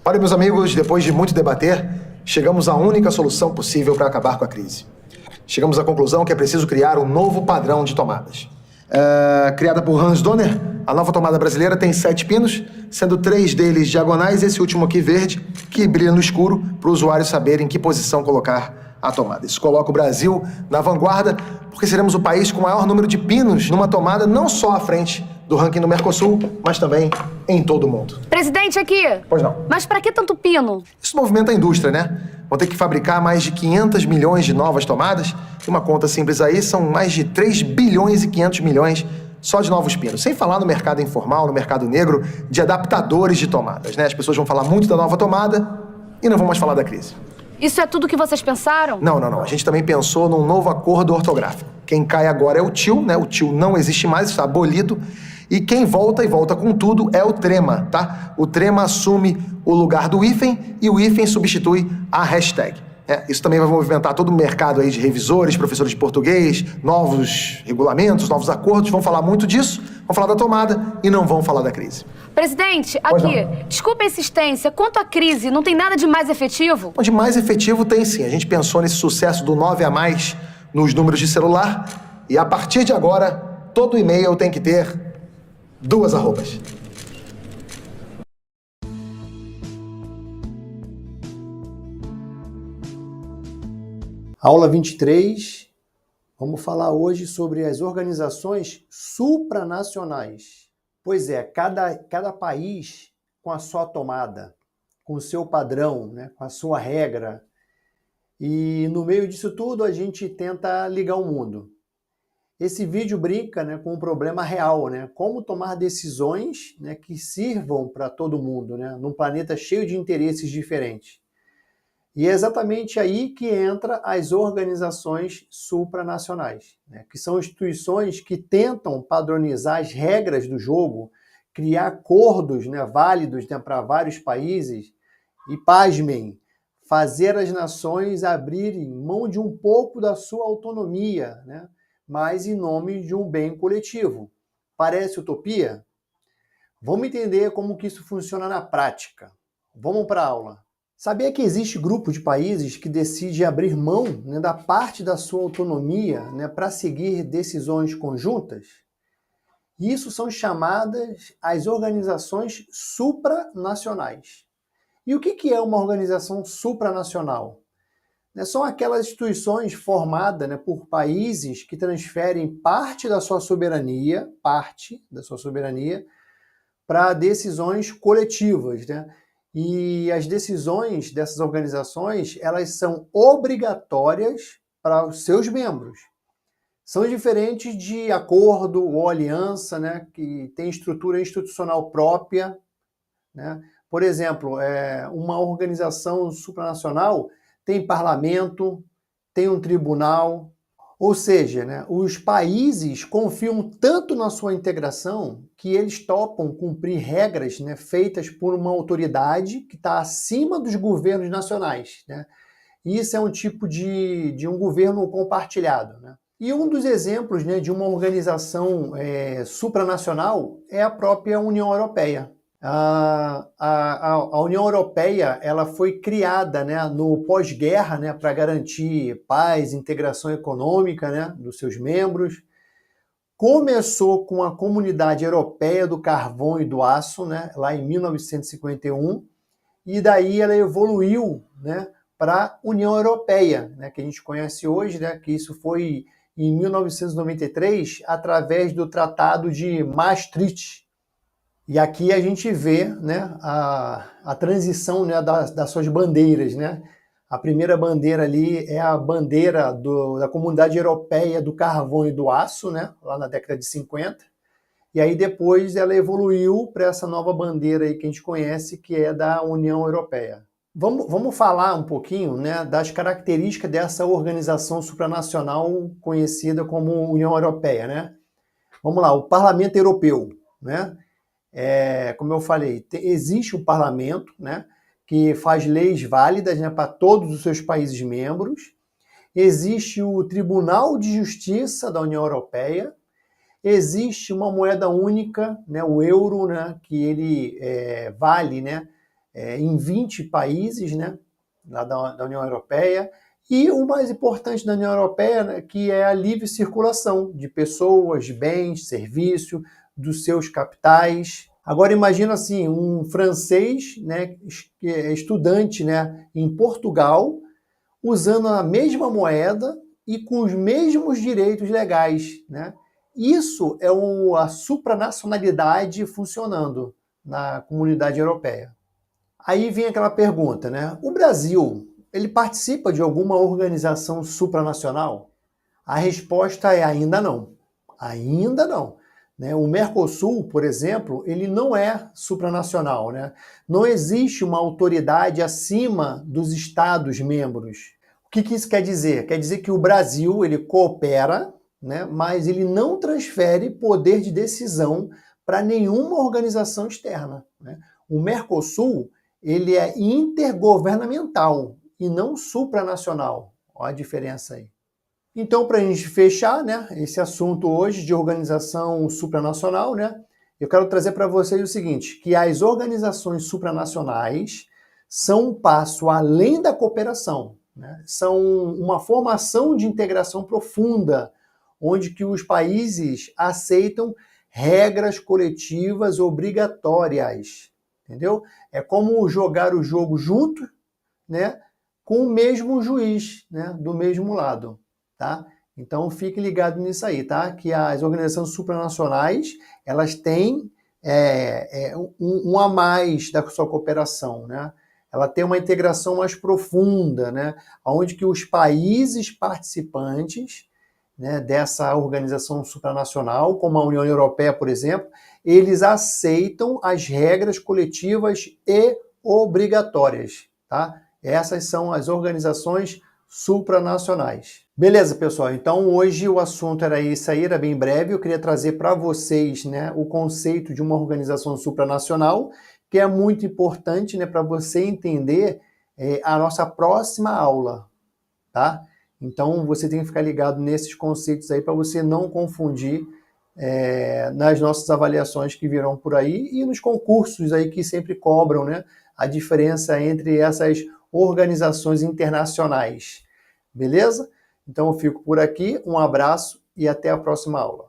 Olha, meus amigos, depois de muito debater, chegamos à única solução possível para acabar com a crise. Chegamos à conclusão que é preciso criar um novo padrão de tomadas. Criada por Hans Donner, a nova tomada brasileira tem 7 pinos, sendo 3 deles diagonais e esse último aqui verde, que brilha no escuro para o usuário saber em que posição colocar a tomada. Isso coloca o Brasil na vanguarda, porque seremos o país com o maior número de pinos numa tomada, não só à frente do ranking do Mercosul, mas também em todo o mundo. Presidente, aqui. Pois não. Mas pra que tanto pino? Isso movimenta a indústria, né? Vão ter que fabricar mais de 500 milhões de novas tomadas. E uma conta simples aí, são mais de 3 bilhões e 500 milhões só de novos pinos. Sem falar no mercado informal, no mercado negro, de adaptadores de tomadas, né? As pessoas vão falar muito da nova tomada e não vão mais falar da crise. Isso é tudo que vocês pensaram? Não. A gente também pensou num novo acordo ortográfico. Quem cai agora é o tio, né? O tio não existe mais, está abolido. E quem volta e volta com tudo é o trema, tá? O trema assume o lugar do hífen e o hífen substitui a hashtag. Isso também vai movimentar todo o mercado aí de revisores, professores de português, novos regulamentos, novos acordos. Vão falar muito disso, vão falar da tomada e não vão falar da crise. Presidente, aqui, desculpa a insistência, quanto à crise, não tem nada de mais efetivo? De mais efetivo tem sim. A gente pensou nesse sucesso do 9 a mais nos números de celular e a partir de agora, todo e-mail tem que ter 2 arrobas. Aula 23, vamos falar hoje sobre as organizações supranacionais. Pois é, cada país com a sua tomada, com o seu padrão, né, com a sua regra. E no meio disso tudo a gente tenta ligar o mundo. Esse vídeo brinca, né, com um problema real, né? Como tomar decisões, né, que sirvam para todo mundo, né, num planeta cheio de interesses diferentes. E é exatamente aí que entra as organizações supranacionais, né, que são instituições que tentam padronizar as regras do jogo, criar acordos, né, válidos, né, para vários países e, pasmem, fazer as nações abrirem mão de um pouco da sua autonomia, né, mas em nome de um bem coletivo. Parece utopia? Vamos entender como que isso funciona na prática. Vamos para a aula. Sabia que existe grupo de países que decide abrir mão, né, da parte da sua autonomia, né, para seguir decisões conjuntas? Isso são chamadas as organizações supranacionais. E o que é uma organização supranacional? São aquelas instituições formadas, né, por países que transferem parte da sua soberania para decisões coletivas, né? E as decisões dessas organizações, elas são obrigatórias para os seus membros. São diferentes de acordo ou aliança, né, que tem estrutura institucional própria, né? Por exemplo, uma organização supranacional tem parlamento, tem um tribunal, ou seja, né, os países confiam tanto na sua integração que eles topam cumprir regras, né, feitas por uma autoridade que está acima dos governos nacionais, né? Isso é um tipo de um governo compartilhado, né? E um dos exemplos, né, de uma organização supranacional é a própria União Europeia. A União Europeia, ela foi criada, né, no pós-guerra, né, para garantir paz, integração econômica, né, dos seus membros. Começou com a Comunidade Europeia do Carvão e do Aço, né, lá em 1951, e daí ela evoluiu, né, para a União Europeia, né, que a gente conhece hoje, né, que isso foi em 1993, através do Tratado de Maastricht. E aqui a gente vê, né, a transição, né, das suas bandeiras, né? A primeira bandeira ali é a bandeira da Comunidade Europeia do Carvão e do Aço, né, lá na década de 50. E aí depois ela evoluiu para essa nova bandeira aí que a gente conhece, que é da União Europeia. Vamos falar um pouquinho, né, das características dessa organização supranacional conhecida como União Europeia, né? Vamos lá, o Parlamento Europeu, né? Como eu falei, existe um parlamento, né, que faz leis válidas, né, para todos os seus países membros. Existe o Tribunal de Justiça da União Europeia. Existe uma moeda única, né, o euro, né, que ele vale, né, em 20 países, né, lá da União Europeia, e o mais importante da União Europeia, né, que é a livre circulação de pessoas, de bens, serviços, dos seus capitais. Agora imagina assim, um francês, né, estudante, né, em Portugal, usando a mesma moeda e com os mesmos direitos legais, né? Isso é a supranacionalidade funcionando na comunidade europeia. Aí vem aquela pergunta, né? O Brasil, ele participa de alguma organização supranacional? A resposta é ainda não. Ainda não. Né? O Mercosul, por exemplo, ele não é supranacional. Né? Não existe uma autoridade acima dos Estados-membros. O que isso quer dizer? Quer dizer que o Brasil ele coopera, né? Mas ele não transfere poder de decisão para nenhuma organização externa. Né? O Mercosul ele é intergovernamental e não supranacional. Olha a diferença aí. Então, para a gente fechar, né, esse assunto hoje de organização supranacional, né, eu quero trazer para vocês o seguinte, que as organizações supranacionais são um passo além da cooperação, né, são uma formação de integração profunda, onde que os países aceitam regras coletivas obrigatórias, entendeu? É como jogar o jogo junto, né, com o mesmo juiz, né, do mesmo lado. Tá? Então fique ligado nisso aí, tá? Que as organizações supranacionais elas têm um a mais da sua cooperação, né? Ela tem uma integração mais profunda, né? Onde que os países participantes, né, dessa organização supranacional, como a União Europeia, por exemplo, eles aceitam as regras coletivas e obrigatórias, tá? Essas são as organizações supranacionais. Beleza, pessoal? Então hoje o assunto era isso aí, era bem breve. Eu queria trazer para vocês, né, o conceito de uma organização supranacional, que é muito importante, né, para você entender a nossa próxima aula, tá? Então você tem que ficar ligado nesses conceitos aí para você não confundir nas nossas avaliações que virão por aí e nos concursos aí que sempre cobram, né, a diferença entre essas organizações internacionais. Beleza? Então eu fico por aqui, um abraço e até a próxima aula.